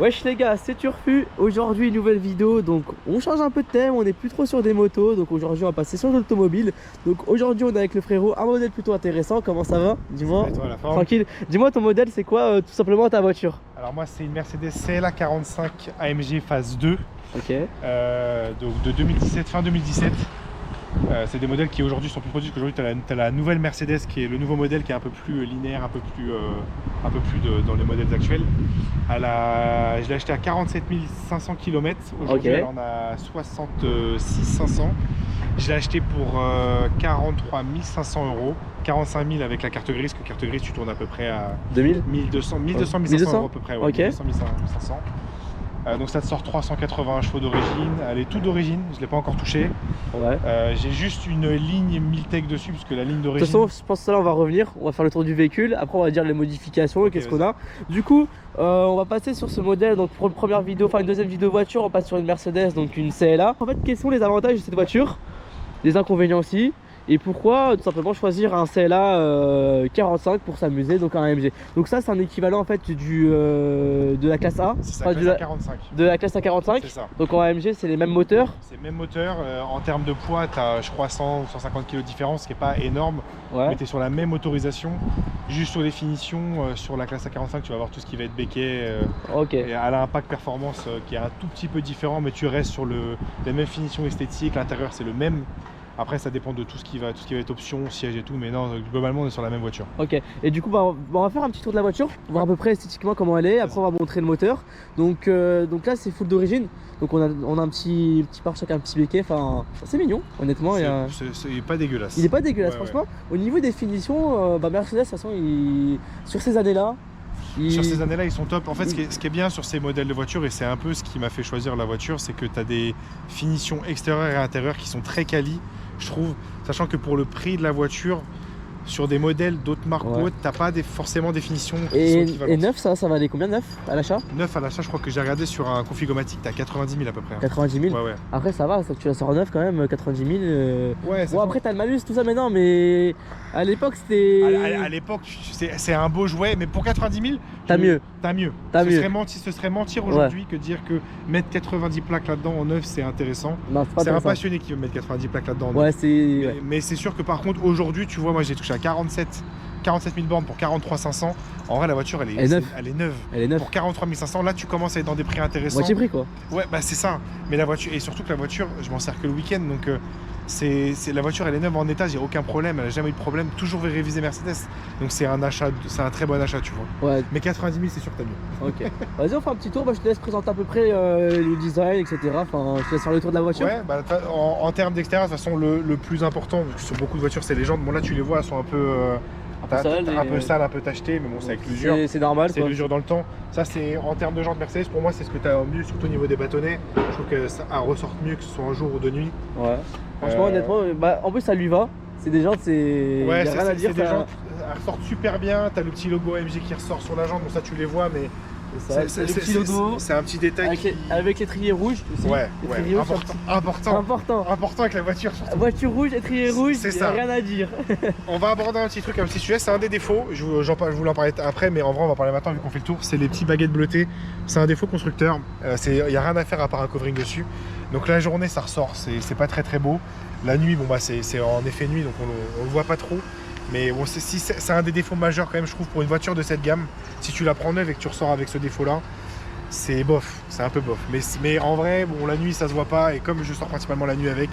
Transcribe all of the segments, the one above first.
Wesh les gars, c'est Turfu. Aujourd'hui nouvelle vidéo, donc on change un peu de thème, on n'est plus trop sur des motos, donc aujourd'hui on va passer sur l'automobile. Donc aujourd'hui on est avec le frérot, un modèle plutôt intéressant. Comment ça va? Dis-moi. Tranquille. Dis-moi ton modèle, c'est quoi tout simplement ta voiture? Alors moi c'est une Mercedes CLA 45 AMG phase 2. Ok. Donc de 2017, fin 2017. C'est des modèles qui aujourd'hui sont plus produits, parce qu'aujourd'hui tu as la nouvelle Mercedes qui est le nouveau modèle qui est un peu plus linéaire, un peu plus dans les modèles actuels. Je l'ai acheté à 47 500 km. Aujourd'hui elle en a 66 500. Je l'ai acheté pour 43 500 €, 45 000 avec la carte grise, que carte grise tu tournes à peu près à 1200 1500 € à peu près, ouais, okay. 1200 1500. Donc ça te sort 380 chevaux d'origine, elle est toute d'origine, je ne l'ai pas encore touchée. Ouais. J'ai juste une ligne Miltech dessus, puisque la ligne d'origine... De toute façon, je pense que là on va revenir, on va faire le tour du véhicule, après on va dire les modifications et qu'est-ce qu'on a. Du coup, on va passer sur ce modèle, donc pour une première vidéo, enfin une deuxième vidéo voiture, on passe sur une Mercedes, donc une CLA. En fait, quels sont les avantages de cette voiture, les inconvénients aussi, et pourquoi tout simplement choisir un CLA 45 pour s'amuser, donc un AMG. Donc ça c'est un équivalent en fait de la classe A, c'est ça, classe A45. De la classe A45. C'est ça. Donc en AMG c'est les mêmes moteurs. C'est le même moteur, en termes de poids tu as je crois 100 ou 150 kg de différence, ce qui n'est pas énorme, mais tu es sur la même motorisation. Juste sur les finitions, sur la classe A45 tu vas avoir tout ce qui va être béquet, et elle a un pack performance qui est un tout petit peu différent, mais tu restes sur les mêmes finitions esthétiques, l'intérieur c'est le même. Après ça dépend de tout ce qui va être option, siège et tout, mais non, globalement on est sur la même voiture. Ok, et du coup on va faire un petit tour de la voiture, voir à peu près esthétiquement comment elle est, après on va montrer le moteur. Donc là c'est full d'origine, donc on a un petit pare-choc, un petit béquet, enfin c'est mignon honnêtement. Il est pas dégueulasse. Il est pas dégueulasse, franchement. Ouais. Au niveau des finitions, Mercedes de toute façon sur ces années là, sur ces années-là, ils sont top. En fait, ce qui est bien sur ces modèles de voitures, et c'est un peu ce qui m'a fait choisir la voiture, c'est que tu as des finitions extérieures et intérieures qui sont très quali, je trouve. Sachant que pour le prix de la voiture, sur des modèles d'autres marques ou autres, t'as pas forcément des finitions qui sont équivalentes. Et neuf, ça va aller combien, neuf à l'achat? Neuf à l'achat, je crois que j'ai regardé sur un Configomatic, t'as 90 000 à peu près. 90 000 ouais. Après ça va, tu la sors neuf quand même, 90 000. Ouais, bon, après t'as le malus, tout ça, mais non, mais à l'époque c'était... À l'époque, c'est un beau jouet, mais pour 90 000, t'as mieux. Ce serait mentir aujourd'hui que dire que mettre 90 plaques là-dedans en neuf, c'est intéressant. C'est un passionné qui veut mettre 90 plaques là-dedans en neuf. Mais c'est sûr que par contre, aujourd'hui, tu vois, moi j'ai touché à 47 000 bornes pour 43 500. En vrai, la voiture elle est neuve. Pour 43 500, là tu commences à être dans des prix intéressants. Moitié prix quoi. Ouais, bah c'est ça. Mais la voiture, et surtout que la voiture, je m'en sers que le week-end, donc la voiture elle est neuve en état, j'ai aucun problème, elle a jamais eu de problème, toujours révisé Mercedes. Donc c'est un très bon achat, tu vois. Ouais. Mais 90 000 c'est sûr que t'as mieux. Ok. Vas-y, on fait un petit tour, je te laisse présenter à peu près le design, etc. Enfin, je te laisse faire le tour de la voiture. Ouais, bah en termes d'extérieur, de toute façon le plus important, parce que sur beaucoup de voitures c'est les jantes. Bon là tu les vois, elles sont un peu un peu sale, un peu peu, mais bon, c'est avec l'usure. C'est normal. C'est l'usure dans le temps. Ça, c'est en termes de jantes Mercedes, pour moi, c'est ce que tu as mieux, surtout au niveau des bâtonnets. Je trouve que ça ressorte mieux, que ce soit en jour ou de nuit. Ouais. Franchement, honnêtement, en plus, ça lui va. C'est des jantes, c'est. Ouais, rien à dire. Des jantes, elles ressortent super bien. Tu as le petit logo AMG qui ressort sur la jante, donc ça, tu les vois, mais. C'est le petit logo. C'est un petit détail avec l'étrier rouge aussi. Ouais, important avec la voiture. Surtout. Voiture rouge, étrier rouge, c'est ça. Rien à dire. On va aborder un petit truc, un petit sujet. C'est un des défauts. Je voulais en parler après, mais en vrai, on va parler maintenant vu qu'on fait le tour. C'est les petits baguettes bleutées. C'est un défaut constructeur. Il n'y a rien à faire à part un covering dessus. Donc la journée, ça ressort. C'est pas très beau. La nuit, bon bah c'est en effet nuit, donc on le voit pas trop. Mais bon, c'est un des défauts majeurs quand même, je trouve, pour une voiture de cette gamme. Si tu la prends neuve et que tu ressors avec ce défaut-là, c'est bof, c'est un peu bof. Mais en vrai, bon, la nuit, ça se voit pas. Et comme je sors principalement la nuit avec,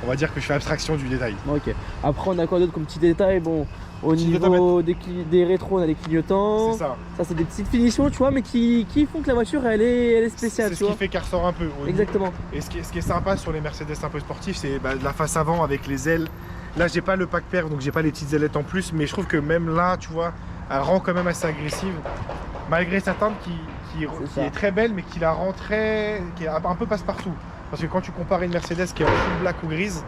on va dire que je fais abstraction du détail. Ok. Après, on a quoi d'autre comme petit détail? Bon, au niveau des rétros, on a les clignotants. C'est ça. Ça, c'est des petites finitions, tu vois, mais qui font que la voiture, elle est spéciale. C'est ce qui fait qu'elle ressort un peu. Exactement. Et ce qui est sympa sur les Mercedes un peu sportifs, c'est la face avant avec les ailes. Là, j'ai pas le pack perf, donc j'ai pas les petites ailettes en plus, mais je trouve que même là, tu vois, elle rend quand même assez agressive, malgré sa teinte qui est très belle, mais qui la rend qui est un peu passe-partout. Parce que quand tu compares une Mercedes qui est en full black ou grise,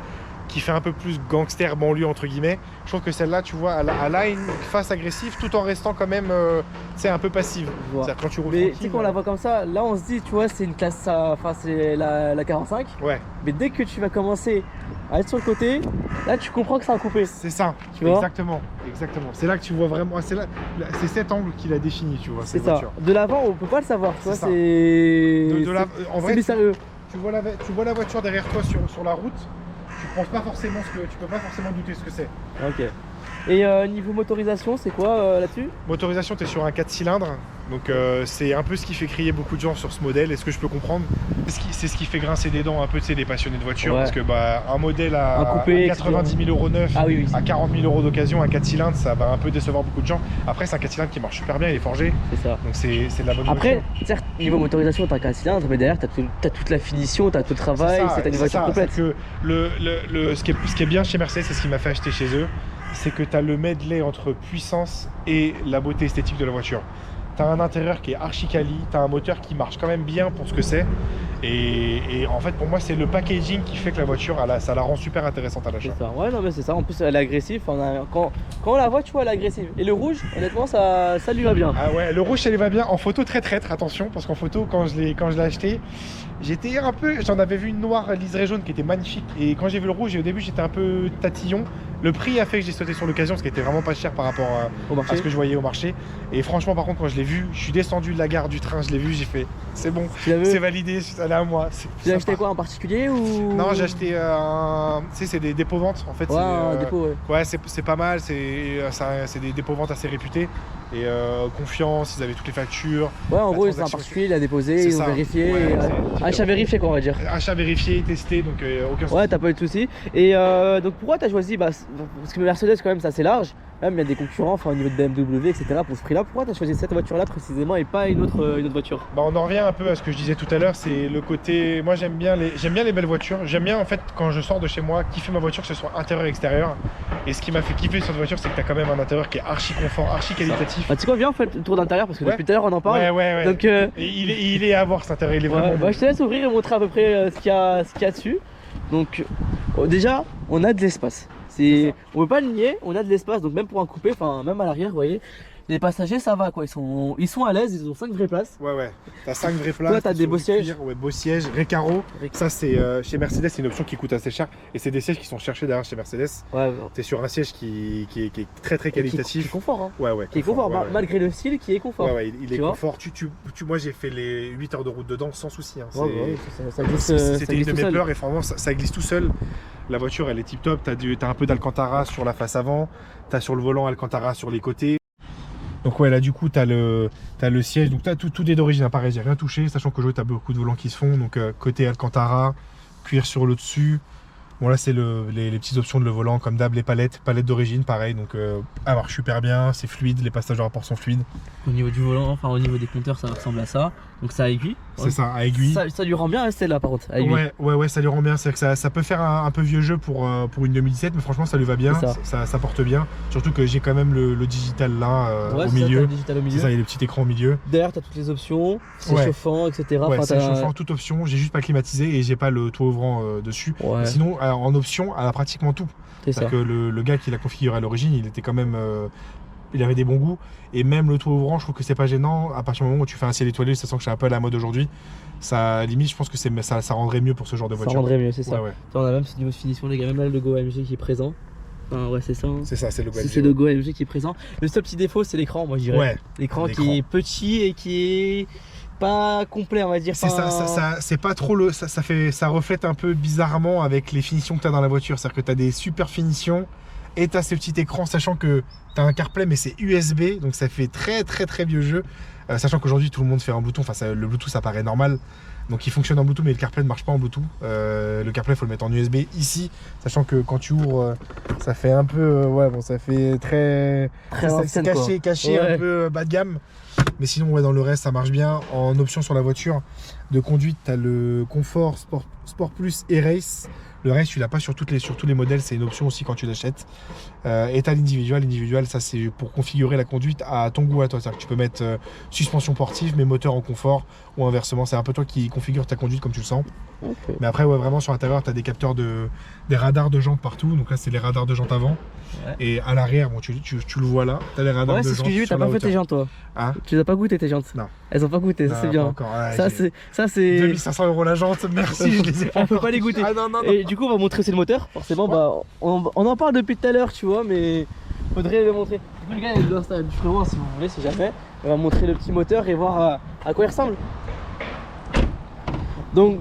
qui fait un peu plus gangster banlieue entre guillemets, je trouve que celle-là, tu vois, elle a une face agressive tout en restant quand même, un peu passive. Quand tu roules. Mais tu sais, quand on la voit comme ça, là on se dit, tu vois, c'est une classe, enfin c'est la 45. Ouais. Mais dès que tu vas commencer à être sur le côté, là tu comprends que c'est un coupé. C'est ça, tu vois. exactement. C'est là que tu vois vraiment, c'est cet angle qu'il a défini, tu vois. C'est ça. Voiture. De l'avant, on peut pas le savoir, tu vois, c'est... En vrai, sérieux. Tu vois la voiture derrière toi sur la route, tu peux pas forcément douter ce que c'est. Ok. Et niveau motorisation, c'est quoi là-dessus? Motorisation, tu es sur un 4 cylindres, donc c'est un peu ce qui fait crier beaucoup de gens sur ce modèle, est-ce que je peux comprendre? C'est ce qui fait grincer des dents un peu, tu sais, des passionnés de voiture, parce que un modèle à 90 000 € neuf, à 40 000 € d'occasion, un 4 cylindres, ça va un peu décevoir beaucoup de gens. Après, c'est un 4 cylindres qui marche super bien, il est forgé, c'est ça. Donc c'est de la bonne voiture. Après, certes, niveau motorisation, t'as un 4 cylindres, mais derrière, t'as toute la finition, t'as tout le travail, c'est une voiture complète. Que ce qui est bien chez Mercedes, c'est ce qui m'a fait acheter chez eux, c'est que tu as le medley entre puissance et la beauté esthétique de la voiture. Tu as un intérieur qui est archi quali, tu as un moteur qui marche quand même bien pour ce que c'est. Et en fait, pour moi, c'est le packaging qui fait que la voiture, ça la rend super intéressante à l'achat. C'est ça, ouais, non, mais c'est ça. En plus, elle est agressive. Quand on la voit, tu vois, elle est agressive. Et le rouge, honnêtement, ça lui va bien. Ah ouais, le rouge, ça lui va bien. En photo, très traître, attention, parce qu'en photo, quand je l'ai acheté, j'en avais vu une noire liseré jaune qui était magnifique. Et quand j'ai vu le rouge, au début, j'étais un peu tatillon. Le prix a fait que j'ai sauté sur l'occasion, parce qu'il était vraiment pas cher par rapport à ce que je voyais au marché. Et franchement, par contre, quand je l'ai vu, je suis descendu de la gare du train, je l'ai vu, j'ai fait, c'est bon, c'est validé, c'est à moi. Tu l'as acheté quoi en particulier ou... Non, j'ai acheté tu sais, c'est des dépôts-ventes en fait. Ouais, un dépôt, ouais, c'est pas mal, c'est des dépôts-ventes assez réputés. Et confiance, ils avaient toutes les factures. Ouais, en gros, c'est un particulier, il a déposé, ils ont vérifié. Ouais, achat vérifié, quoi, on va dire. Achat vérifié, testé, donc aucun souci. Ouais, t'as pas eu de soucis. Et donc pourquoi t'as choisi, parce que Mercedes, quand même, c'est assez large. Même il y a des concurrents, enfin au niveau de BMW, etc. Pour ce prix-là, pourquoi tu as choisi cette voiture-là précisément et pas une autre voiture? Bah on en revient un peu à ce que je disais tout à l'heure, c'est le côté. Moi j'aime bien les belles voitures. J'aime bien en fait quand je sors de chez moi, kiffer ma voiture, que ce soit intérieur et extérieur. Et ce qui m'a fait kiffer sur cette voiture, c'est que tu as quand même un intérieur qui est archi confort, archi qualitatif. Bah tu sais quoi, viens on fait le tour d'intérieur parce que depuis tout à l'heure on en parle. Ouais. Donc, et il est à voir cet intérieur, il est vraiment bah, je te laisse ouvrir et montrer à peu près ce qu'il y a dessus. Donc déjà on a de l'espace. On peut pas le nier, on a de l'espace, donc même pour un coupé, enfin même à l'arrière, vous voyez, les passagers ça va quoi, ils sont à l'aise, ils ont 5 vraies places. Ouais, t'as 5 vraies places. Toi t'as des beaux sièges. Ouais, beaux sièges, Recaro. Ça c'est chez Mercedes, c'est une option qui coûte assez cher et c'est des sièges qui sont cherchés derrière chez Mercedes. Ouais. T'es sur un siège qui est très qualitatif. Qui est confort, hein. Ouais. Qui est confort, malgré le style qui est confort. Ouais, il est confort. Moi j'ai fait les 8 heures de route dedans sans souci. Hein. Ça glisse. C'était une de mes peurs et franchement ça glisse tout seul. La voiture elle est tip top, t'as un peu d'Alcantara sur la face avant, t'as sur le volant Alcantara sur les côtés. Donc ouais là du coup t'as le siège, donc t'as tout est d'origine, pareil j'ai rien touché, sachant qu'aujourd'hui t'as beaucoup de volants qui se font, donc côté Alcantara, cuir sur le dessus. Bon là c'est les petites options de le volant comme d'hab, les palettes d'origine pareil, donc elle marche super bien, c'est fluide, les passages de rapport sont fluides. Au niveau du volant, enfin au niveau des compteurs ça ressemble à ça, donc ça à aiguille. C'est ça, à aiguille. Ça lui rend bien celle-là par contre, à aiguille. Ouais, ça lui rend bien, c'est que ça peut faire un peu vieux jeu pour une 2017, mais franchement ça lui va bien, ça porte bien. Surtout que j'ai quand même le digital là au milieu. C'est ça, il y a les petits écrans au milieu. Derrière t'as toutes les options, c'est chauffant, etc. Ouais, c'est chauffant, toute option, j'ai juste pas climatisé et j'ai pas le toit ouvrant dessus. Sinon en option, elle a pratiquement tout. C'est que le gars qui l'a configuré à l'origine, il était quand même... il avait des bons goûts et même le toit ouvrant je trouve que c'est pas gênant à partir du moment où tu fais un ciel étoilé, ça sent que c'est un peu à la mode aujourd'hui, ça limite je pense que ça rendrait mieux pour ce genre de voiture. Ça rendrait mieux, c'est ça. On a même ce niveau de finition les gars, même là le logo AMG qui est présent. Enfin, ouais c'est ça. C'est ça, c'est le logo AMG. C'est le logo AMG qui est présent. Le seul petit défaut c'est l'écran, moi je dirais. L'écran qui est petit et qui est pas complet on va dire. C'est ça c'est pas trop ça reflète un peu bizarrement avec les finitions que tu as dans la voiture, c'est-à-dire que tu as des super finitions et tu as ce petit écran, sachant que tu as un CarPlay mais c'est USB, donc ça fait très vieux jeu, sachant qu'aujourd'hui tout le monde fait en Bluetooth, enfin le Bluetooth ça paraît normal, donc il fonctionne en Bluetooth mais le CarPlay ne marche pas en Bluetooth. Le CarPlay il faut le mettre en USB ici, sachant que quand tu ouvres ça fait un peu ça fait très caché un peu bas de gamme. Mais sinon dans le reste ça marche bien. En option sur la voiture de conduite tu as le confort Sport Plus et Race. Le reste tu l'as pas sur tous les modèles, c'est une option aussi quand tu l'achètes. Et t'as l'individual. L'individual, ça c'est pour configurer la conduite à ton goût à toi. C'est-à-dire que tu peux mettre suspension sportive, mais moteur en confort, ou inversement. C'est un peu toi qui configure ta conduite comme tu le sens. Okay. Mais après, ouais, vraiment sur l'intérieur, t'as des capteurs des radars de jantes partout. Donc là, c'est les radars de jantes avant. Ouais. Et à l'arrière, bon, tu le vois là, t'as les radars de jantes. Ouais, c'est ce que j'ai vu, t'as pas fait tes jantes toi. Hein? Tu les as pas goûté tes jantes? Non. Elles ont pas goûté, ça c'est bien. Ouais, ça c'est 2500 € la jante, merci, je les ai pas. On peut pas les goûter. Ah, non. Et du coup, on va montrer aussi le moteur. Forcément, ouais. Bah, on en parle depuis tout à l'heure, tu vois, mais faudrait le montrer. Du coup, les gars, il y a l'install du frérot, si vous voulez, si jamais. On va montrer le petit moteur et voir à quoi il ressemble. Donc,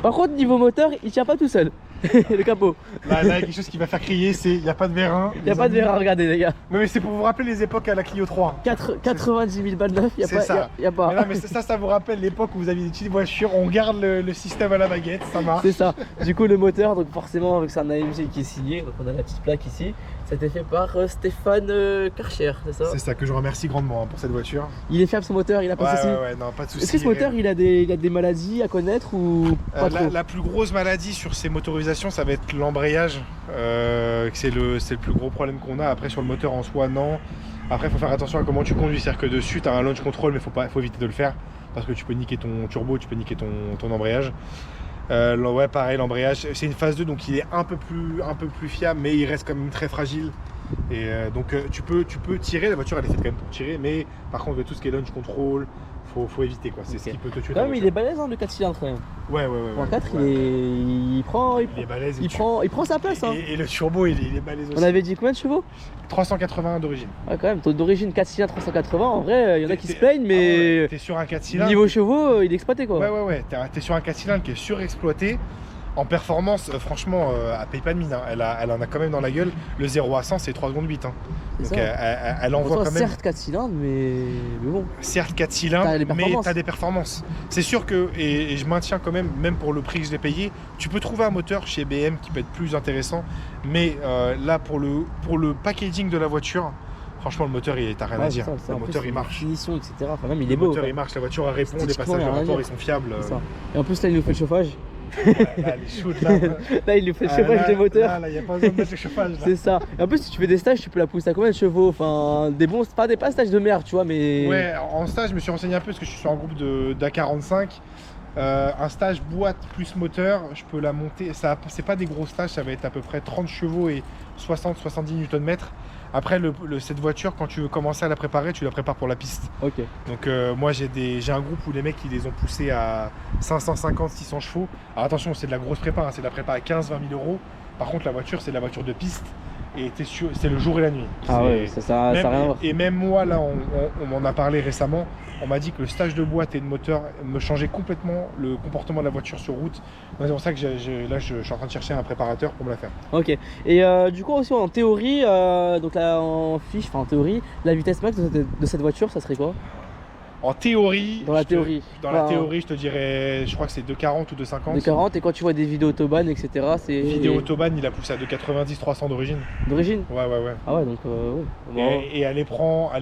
par contre, niveau moteur, il tient pas tout seul. Le capot. Là, il y a quelque chose qui va faire crier, c'est il n'y a pas de vérin. Il n'y a pas de vérin, regardez les gars. Non mais c'est pour vous rappeler les époques à la Clio 3. 90 000 balles neuf, il n'y a pas. Mais non mais ça vous rappelle l'époque où vous aviez une petite voiture, on garde le système à la baguette, ça marche. C'est ça. Du coup le moteur, donc forcément avec un AMG qui est signé, donc on a la petite plaque ici. Ça a été fait par Stéphane Karcher, c'est ça? C'est ça, que je remercie grandement pour cette voiture. Il est fiable son moteur, il a pas de soucis? Ouais, non, pas de soucis. Est-ce que ce moteur il a des maladies à connaître ou pas trop? La plus grosse maladie sur ces motorisations, ça va être l'embrayage. C'est le plus gros problème qu'on a. Après sur le moteur en soi, non. Après il faut faire attention à comment tu conduis, c'est-à-dire que dessus tu as un launch control mais faut éviter de le faire parce que tu peux niquer ton turbo, tu peux niquer ton embrayage. Ouais, pareil, l'embrayage, c'est une phase 2 donc il est un peu plus fiable mais il reste quand même très fragile. Et donc tu peux tirer, la voiture elle est faite quand même pour tirer, mais par contre tout ce qui est launch control, faut éviter quoi, c'est ce qui peut te tuer. Quand même il est balèze hein, le 4 cylindres quand même. Ouais. En 4 il prend sa place hein. Et le turbo il est balèze aussi. On avait dit combien de chevaux? 381 d'origine. Ouais quand même, d'origine 4 cylindres 380, en vrai il y en a qui se plaignent mais t'es sur un 4 cylindres. Niveau chevaux il est exploité quoi. Ouais, t'es sur un 4 cylindres qui est surexploité. En performance, franchement, elle paye pas de mine. Hein. Elle en a quand même dans la gueule. Le 0 à 100, c'est 3 secondes 8. Hein. Donc elle envoie quand même. Certes 4 cylindres, mais bon. Certes 4 cylindres, mais t'as des performances. C'est sûr que, et je maintiens quand même pour le prix que je l'ai payé, tu peux trouver un moteur chez BM qui peut être plus intéressant. Mais là, pour le packaging de la voiture, franchement, le moteur, t'as rien à dire. Le moteur, il marche. Finition, etc. Enfin, même, il est beau. Le moteur, il marche. La voiture, elle répond. Les passages de rapport, ils sont fiables. Et en plus, là, il nous fait le chauffage. Là, les shoots, là, il nous fait le chauffage des moteurs. Là, il n'y a pas besoin de mettre le chauffage. C'est ça. Et en plus, si tu fais des stages, tu peux la pousser à combien de chevaux? Enfin, pas stages de merde, tu vois, mais. Ouais, en stage, je me suis renseigné un peu parce que je suis sur un groupe d'A45. Un stage boîte plus moteur, je peux la monter. C'est pas des gros stages, ça va être à peu près 30 chevaux et 60-70 Nm. Après, cette voiture, quand tu veux commencer à la préparer, tu la prépares pour la piste. Ok. Donc, moi, j'ai un groupe où les mecs, ils les ont poussés à 550-600 chevaux. Alors, attention, c'est de la grosse prépa, hein, c'est de la prépa à 15-20 000 €. Par contre, la voiture, c'est de la voiture de piste. Et c'est le jour et la nuit. Ah ouais, ça rien à voir. Et même moi, là, on m'en a parlé récemment. On m'a dit que le stage de boîte et de moteur me changeait complètement le comportement de la voiture sur route. C'est pour ça que là, je suis en train de chercher un préparateur pour me la faire. Ok. Et du coup, aussi en théorie, donc là, en théorie, la vitesse max de cette voiture, ça serait quoi? En théorie, la théorie, je te dirais, je crois que c'est 2,40 ou 2,50. 2,40 et quand tu vois des vidéos autobahn, etc. c'est... Vidéo autobahn, il a poussé à 2,90-300 d'origine. D'origine? Ouais. Ah ouais, donc ouais. Et elle les prend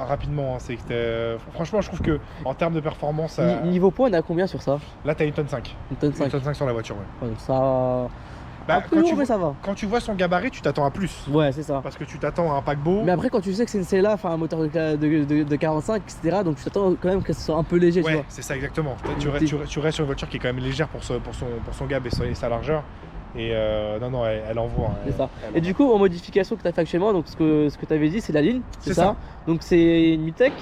rapidement. Hein. Franchement, je trouve que en termes de performance. Niveau poids, on a combien sur ça? Là, t'as 1,5 tonne. 1,5 tonne. 1,5 tonne sur la voiture, ouais. Donc ça. Bah, mais ça va. Quand tu vois son gabarit, tu t'attends à plus. Ouais, c'est ça. Parce que tu t'attends à un paquebot. Mais après, quand tu sais que c'est une Cella, enfin un moteur de 45, etc., donc tu t'attends quand même qu'elle soit un peu léger, tu vois. Ouais, c'est ça exactement. Tu restes sur une voiture qui est quand même légère pour son gab et sa largeur. Et non, elle envoie. Hein, c'est ça. Et du coup, en modification que tu as fait actuellement, donc ce que tu avais dit, c'est la ligne, c'est ça. Donc c'est une Miltech.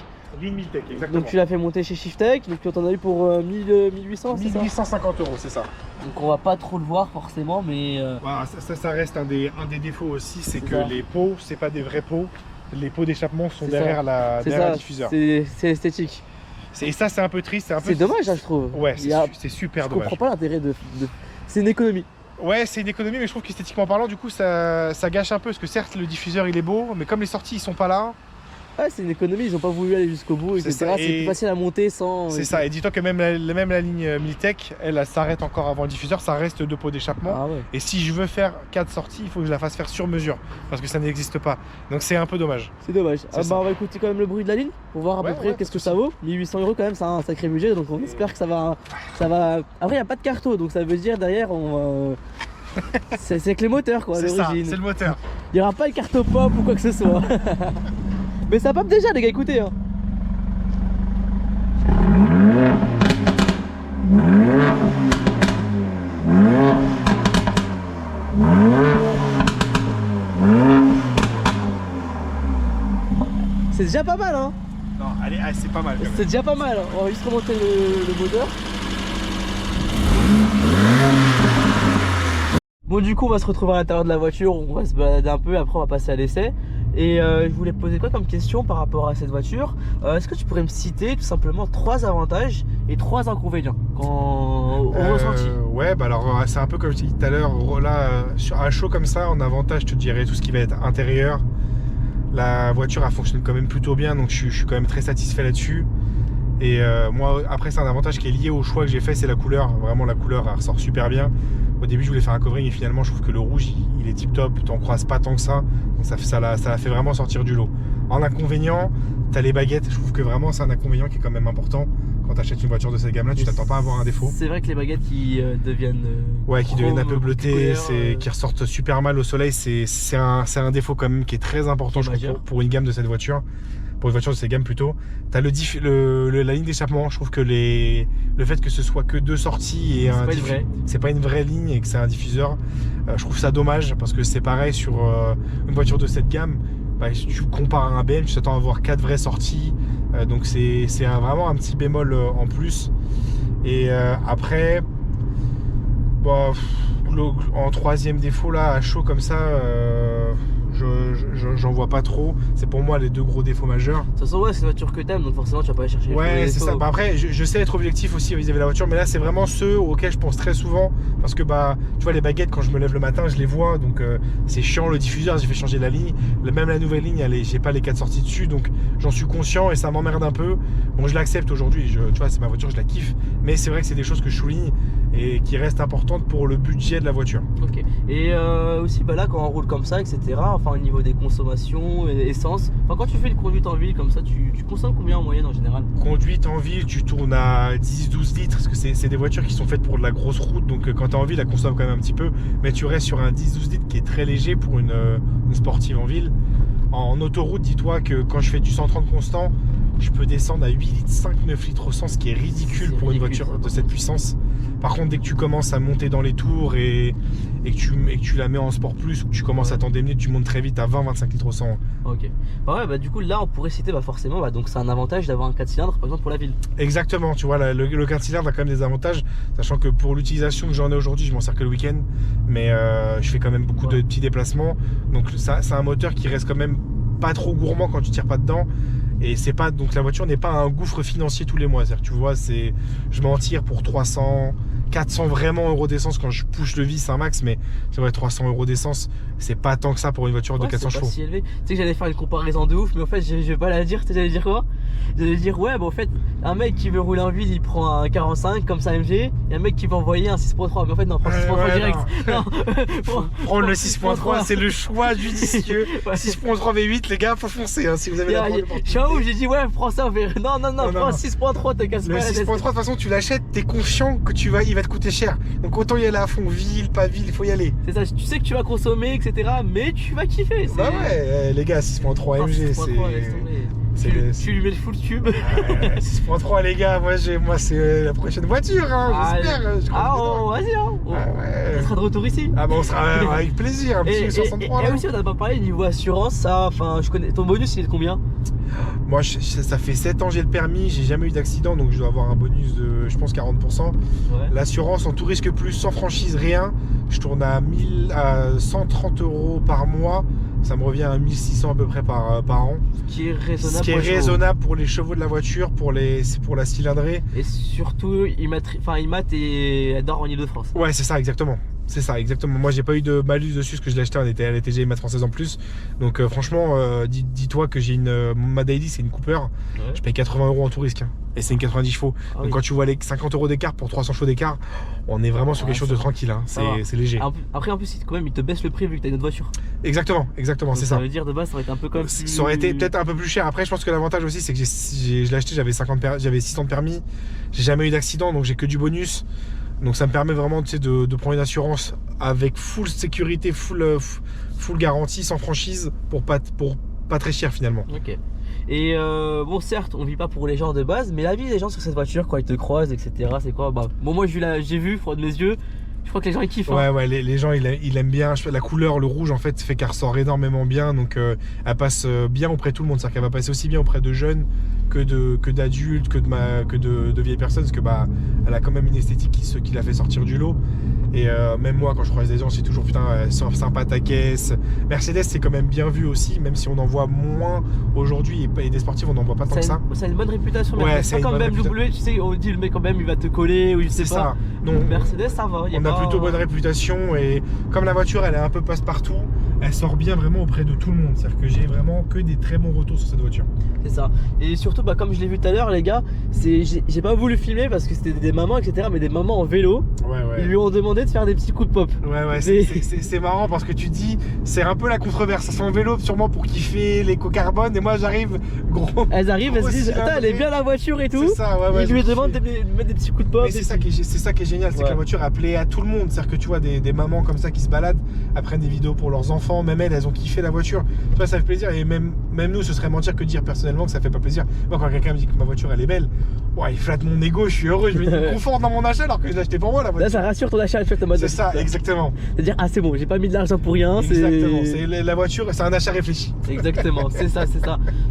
Ligne Miltech, exactement. Donc tu l'as fait monter chez Shiftech, donc tu en as eu pour 1800, c'est ça? 1850 €, c'est ça. Donc on va pas trop le voir forcément, mais. Voilà, ça reste un des défauts aussi, c'est que les pots, c'est pas des vrais pots. Les pots d'échappement sont derrière le diffuseur. C'est esthétique. Et ça, c'est un peu triste. C'est dommage, hein, je trouve. Ouais, c'est super dommage. Je comprends pas l'intérêt de. C'est une économie. Ouais, c'est une économie, mais je trouve qu'esthétiquement parlant, du coup, ça gâche un peu. Parce que certes, le diffuseur il est beau, mais comme les sorties ils sont pas là. Ouais, c'est une économie, ils ont pas voulu aller jusqu'au bout, etc. C'est plus facile à monter sans. C'est ça, et dis-toi que même la ligne Militech, elle s'arrête encore avant le diffuseur, ça reste 2 pots d'échappement. Ah ouais. Et si je veux faire 4 sorties, il faut que je la fasse faire sur mesure, parce que ça n'existe pas. Donc c'est un peu dommage. C'est dommage. On va écouter quand même le bruit de la ligne pour voir à peu près qu'est-ce que ça vaut. 1800 € quand même, c'est un sacré budget, donc on espère que ça va. Après, il n'y a pas de carto, donc ça veut dire derrière, c'est avec les moteurs quoi, c'est l'origine. C'est le moteur. Il n'y aura pas de carte pop ou quoi que ce soit. Mais ça pop déjà les gars, écoutez hein. C'est déjà pas mal hein. Non, allez, c'est pas mal. C'est déjà pas mal, on va juste remonter le moteur. Bon du coup on va se retrouver à l'intérieur de la voiture, on va se balader un peu, après on va passer à l'essai. Et je voulais poser quoi comme question par rapport à cette voiture. Est-ce que tu pourrais me citer tout simplement 3 avantages et 3 inconvénients au ressenti? Ouais, bah alors c'est un peu comme je t'ai dit tout à l'heure, là sur un show comme ça, en avantage je te dirais tout ce qui va être intérieur. La voiture elle fonctionne quand même plutôt bien, donc je suis quand même très satisfait là-dessus. Et moi après c'est un avantage qui est lié au choix que j'ai fait, c'est la couleur. Vraiment la couleur elle ressort super bien. Au début je voulais faire un covering et finalement je trouve que le rouge il est tip top, t'en croises pas tant que ça. Donc ça la fait vraiment sortir du lot. En inconvénient, t'as les baguettes, je trouve que vraiment c'est un inconvénient qui est quand même important. Quand t'achètes une voiture de cette gamme là, tu t'attends pas à avoir un défaut. C'est vrai que les baguettes qui deviennent ouais, qui deviennent un peu bleutées, qui ressortent super mal au soleil, c'est un défaut quand même qui est très important je trouve, pour une gamme de cette voiture. Pour une voiture de cette gamme plutôt. T'as la ligne d'échappement, je trouve que le fait que ce soit que 2 sorties et c'est pas une vraie ligne et que c'est un diffuseur, je trouve ça dommage parce que c'est pareil sur une voiture de cette gamme. Bah, si tu compares à un BM, tu t'attends à avoir 4 vraies sorties, donc c'est vraiment un petit bémol en plus. Et après, bah, en 3e défaut là, à chaud comme ça, j'en vois pas trop. C'est pour moi les 2 gros défauts majeurs. De toute façon ouais, c'est une voiture que t'aimes, donc forcément tu vas pas aller chercher. Ouais c'est ça. Bah, après je sais être objectif aussi vis-à-vis de la voiture, mais là c'est vraiment ceux auxquels je pense très souvent parce que bah tu vois les baguettes quand je me lève le matin je les vois, donc c'est chiant. Le diffuseur j'ai fait changer la ligne, même la nouvelle ligne j'ai pas les 4 sorties dessus, donc j'en suis conscient et ça m'emmerde un peu. Bon je l'accepte aujourd'hui, tu vois c'est ma voiture, je la kiffe, mais c'est vrai que c'est des choses que je souligne et qui restent importantes pour le budget de la voiture. Ok. Et aussi bah là quand on roule comme ça etc, enfin au niveau des consommations, essence, enfin quand tu fais une conduite en ville comme ça, tu consommes combien en moyenne en général? Conduite en ville, tu tournes à 10-12 litres parce que c'est des voitures qui sont faites pour de la grosse route, donc quand tu es en ville, elle consomme quand même un petit peu, mais tu restes sur un 10-12 litres qui est très léger pour une sportive en ville. En autoroute, dis-toi que quand je fais du 130 constant, je peux descendre à 8 litres 5, 9 litres au 100, ce qui est ridicule pour une voiture de cette puissance. Par contre, dès que tu commences à monter dans les tours et que tu la mets en sport plus, ou que tu commences à t'en démener, tu montes très vite à 20-25 litres au 100. Ok. Bah ouais, bah du coup là on pourrait citer forcément, donc c'est un avantage d'avoir un 4 cylindres par exemple pour la ville. Exactement, tu vois, le 4 cylindres a quand même des avantages, sachant que pour l'utilisation que j'en ai aujourd'hui, je m'en sers que le week-end, mais je fais quand même beaucoup de petits déplacements. Donc ça, c'est un moteur qui reste quand même pas trop gourmand quand tu tires pas dedans. Et c'est pas, donc la voiture n'est pas un gouffre financier tous les mois. C'est-à-dire, tu vois, je m'en tire pour 300, 400 vraiment euros d'essence quand je push le vis un max, mais c'est vrai, 300 euros d'essence, c'est pas tant que ça pour une voiture de 400 chevaux. Si élevé. Tu sais que j'allais faire une comparaison de ouf, mais en fait, je vais pas la dire. Tu sais, j'allais dire quoi? J'allais dire, ouais, bah en fait, un mec qui veut rouler en ville, il prend un 45 comme ça MG, et un mec qui veut envoyer un 6.3. Mais en fait, non, prends le 6.3 direct. Non. Prendre le 6.3, c'est le choix judicieux. 6.3 V8, les gars, faut foncer hein, si vous avez la où j'ai dit, ouais, prends ça, non, prends un 6.3, t'as cassé. Le 6.3, de toute façon, tu l'achètes, t'es confiant que il va te coûter cher. Donc autant y aller à fond, ville, pas ville, il faut y aller. C'est ça, tu sais que tu vas consommer, etc. Mais tu vas kiffer. Bah ouais, les gars, 6.3 MG, tu lui mets le full tube. 6.3 les gars, moi c'est la prochaine voiture hein, j'espère. Vas-y hein. On sera de retour ici. Ah bah on sera avec plaisir, un petit 63 et aussi on n'a pas parlé niveau assurance, ça, enfin je connais, ton bonus il est de combien? Moi ça fait 7 ans j'ai le permis, j'ai jamais eu d'accident, donc je dois avoir un bonus de je pense 40%. L'assurance en tout risque plus, sans franchise, rien, je tourne à 130 euros par mois. Ça me revient à 1600 à peu près par an. Ce qui est raisonnable, pour les chevaux de la voiture, pour la cylindrée. Et surtout, il mate et elle dort en Ile-de-France. Ouais, c'est ça, exactement. C'est ça, exactement. Moi, j'ai pas eu de malus dessus parce que je l'ai acheté, elle était déjà une française en plus. Donc, franchement, dis-toi que j'ai ma Daily, c'est une Cooper. Ouais. Je paye 80 euros en tout risque. Hein. Et c'est une 90 chevaux. Donc, quand tu vois les 50 euros d'écart pour 300 chevaux d'écart, on est vraiment sur quelque chose de tranquille. Hein. C'est léger. Après, en plus, quand même, il te baisse le prix vu que t'as une autre voiture. Exactement, c'est ça. Ça veut dire de base, ça aurait été un peu comme plus... Ça aurait été peut-être un peu plus cher. Après, je pense que l'avantage aussi, c'est que je l'ai acheté, j'avais 6 ans de permis. J'ai jamais eu d'accident, donc j'ai que du bonus. Donc ça me permet vraiment de prendre une assurance avec full sécurité, full full garantie, sans franchise, pour pas très cher finalement. Ok. Et bon, certes, on vit pas pour les gens de base, mais la vie des gens sur cette voiture quand ils te croisent, etc., c'est quoi? Bah, bon, moi j'ai vu, froid de mes yeux. Je crois que les gens ils kiffent. Ouais, ouais, les gens ils aiment bien. La couleur, le rouge en fait, fait qu'elle ressort énormément bien. Donc elle passe bien auprès de tout le monde. C'est-à-dire qu'elle va passer aussi bien auprès de jeunes que d'adultes, que de vieilles personnes. Parce que bah, elle a quand même une esthétique qui la fait sortir du lot. Et même moi, quand je croise des gens, c'est toujours putain, sympa ta caisse. Mercedes, c'est quand même bien vu aussi, même si on en voit moins aujourd'hui. Et des sportifs, on n'en voit pas tant que ça. C'est une bonne réputation. Ouais, c'est pas comme BMW, tu sais, on dit le mec quand même, il va te coller ou je sais pas. Ça. Non, Mercedes, ça va. On a plutôt bonne réputation et comme la voiture, elle est un peu passe-partout, elle sort bien vraiment auprès de tout le monde. C'est-à-dire que j'ai vraiment que des très bons retours sur cette voiture. C'est ça. Et surtout, bah, comme je l'ai vu tout à l'heure, les gars, j'ai pas voulu filmer parce que c'était des mamans, etc. Mais des mamans en vélo. Ouais. Ils lui ont demandé de faire des petits coups de pop. Ouais, c'est marrant parce que tu dis, c'est un peu la controverse. C'est en vélo sûrement pour kiffer l'éco-carbone et moi j'arrive gros. Elles arrivent, elles se disent, attends, elle est bien la voiture et tout. C'est ça, ouais. Ils lui demandent de mettre des petits coups de pop. Mais c'est ça qui est génial, c'est que la voiture a plaît à tout le monde. C'est-à-dire que tu vois des mamans comme ça qui se baladent, apprennent des vidéos pour leurs enfants, même elles ont kiffé la voiture. Tu vois, ça fait plaisir et même nous, ce serait mentir que de dire personnellement que ça fait pas plaisir. Moi, quand quelqu'un me dit que ma voiture elle est belle, ouais, il flatte mon ego, je suis heureux, je me confort dans mon achat alors que je l'ai acheté pour moi la voiture. Là, ça rassure ton achat, tu vois, c'est ça, exactement. C'est-à-dire, ah, c'est bon, j'ai pas mis de l'argent pour rien. Exactement, c'est la voiture, c'est un achat réfléchi. Exactement, c'est ça.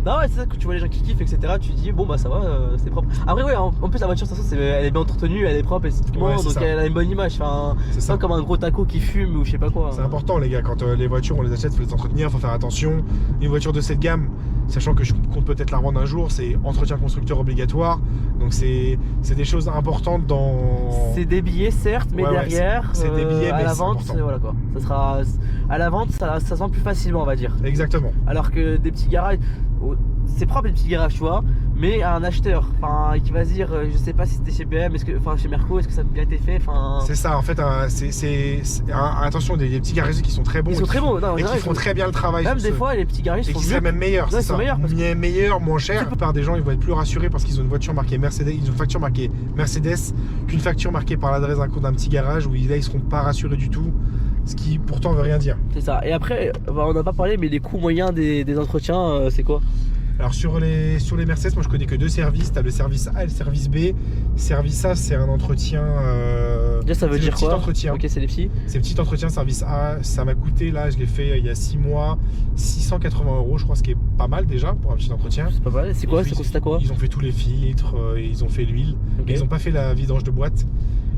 Non, ouais, c'est ça que tu vois les gens qui kiffent, etc. Tu te dis, bon, bah ça va, c'est propre. Après, ouais, en plus, la voiture, de toute façon, elle est bien entretenue, elle est propre esthétiquement, Ouais, donc ça. elle a une bonne image. Enfin, c'est pas comme un gros taco qui fume ou je sais pas quoi. C'est important, les gars, quand les voitures, on les achète, il faut les entretenir, faut faire attention. Une voiture de cette gamme, sachant que je compte peut-être la revendre un jour, c'est entretien constructeur obligatoire. Donc c'est des choses importantes dans... C'est des billets certes, mais derrière, c'est des billets, à mais la vente, voilà quoi. Ça sera à la vente, ça se vend plus facilement, on va dire. Exactement. Alors que des petits garages, c'est propre les petits garages, tu vois, mais à un acheteur, enfin, qui va se dire, je sais pas si c'était chez BM, enfin chez Merco, est-ce que ça a bien été fait, enfin. C'est ça, en fait, attention, des petits garages qui sont très bons. Ils sont très bons, et qui font très bien le travail. Même des fois, les petits garages sont seraient même meilleurs. Ils sont meilleurs, moins chers. La plupart des gens, ils vont être plus rassurés parce qu'ils ont une voiture marquée Mercedes, ils ont une facture marquée Mercedes, qu'une facture marquée par l'adresse d'un petit garage où là, ils seront pas rassurés du tout. Ce qui pourtant veut rien dire. C'est ça. Et après, on n'a pas parlé, mais les coûts moyens des entretiens, c'est quoi? Alors sur les Mercedes, moi je connais que deux services. Tu as le service A et le service B. Service A, c'est un entretien. Déjà, ça veut dire quoi? Entretien. Ok, c'est les petits. C'est petit entretien service A. Ça m'a coûté, là, je l'ai fait il y a 6 mois, 680 €, je crois, ce qui est pas mal déjà pour un petit entretien. C'est pas mal. C'est quoi? Ça consiste à quoi? Ils ont fait tous les filtres, ils ont fait l'huile. Okay. Ils n'ont pas fait la vidange de boîte.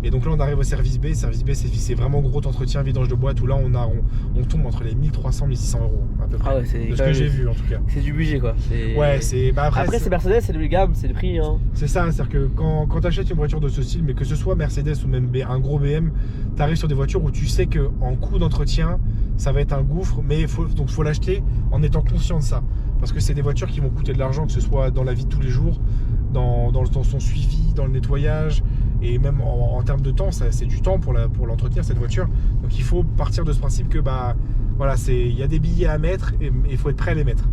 Et donc là on arrive au service B. Service B, c'est vraiment gros d'entretien, vidange de boîte, où là on tombe entre les 1300 et 1600 € à peu près. Ah ouais, c'est de ce que j'ai vu en tout cas. C'est du budget quoi. Ouais, c'est. Bah après c'est Mercedes, c'est le gamme, c'est le prix. Hein. C'est ça, c'est-à-dire que quand tu achètes une voiture de ce style, mais que ce soit Mercedes ou même un gros BM, tu arrives sur des voitures où tu sais qu'en coût d'entretien, ça va être un gouffre, mais il faut l'acheter en étant conscient de ça. Parce que c'est des voitures qui vont coûter de l'argent, que ce soit dans la vie de tous les jours, dans son suivi, dans le nettoyage. Et même en termes de temps, c'est du temps pour l'entretenir cette voiture. Donc il faut partir de ce principe que voilà, il y a des billets à mettre et il faut être prêt à les mettre.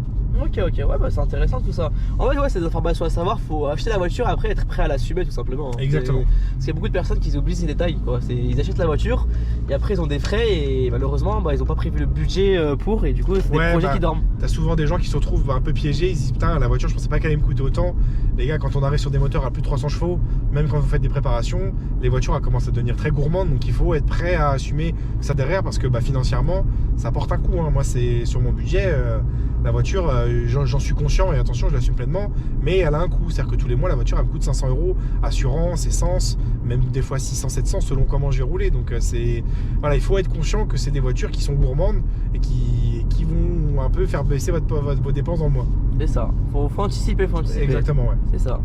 Ok, ouais, bah c'est intéressant tout ça. En fait, ouais, c'est des informations à savoir. Faut acheter la voiture et après être prêt à l'assumer tout simplement. Exactement. Parce qu'il y a beaucoup de personnes qui oublient ces détails. Ils achètent la voiture et après ils ont des frais et malheureusement ils n'ont pas prévu le budget pour et du coup c'est des projets qui dorment. T'as souvent des gens qui se retrouvent un peu piégés. Ils se disent putain, la voiture, je pensais pas qu'elle allait me coûter autant. Les gars, quand on arrive sur des moteurs à plus de 300 chevaux, même quand vous faites des préparations, les voitures elles commencent à devenir très gourmandes. Donc il faut être prêt à assumer ça derrière parce que financièrement ça porte un coup. Hein. Moi, c'est sur mon budget. La voiture, j'en suis conscient et attention, je l'assume pleinement, mais elle a un coût. C'est-à-dire que tous les mois, la voiture, elle me coûte 500 €, assurance, essence, même des fois 600, 700 selon comment je vais rouler. Donc voilà, il faut être conscient que c'est des voitures qui sont gourmandes et qui vont un peu faire baisser vos dépenses dans le mois. C'est ça, faut anticiper. Exactement, ouais. C'est ça.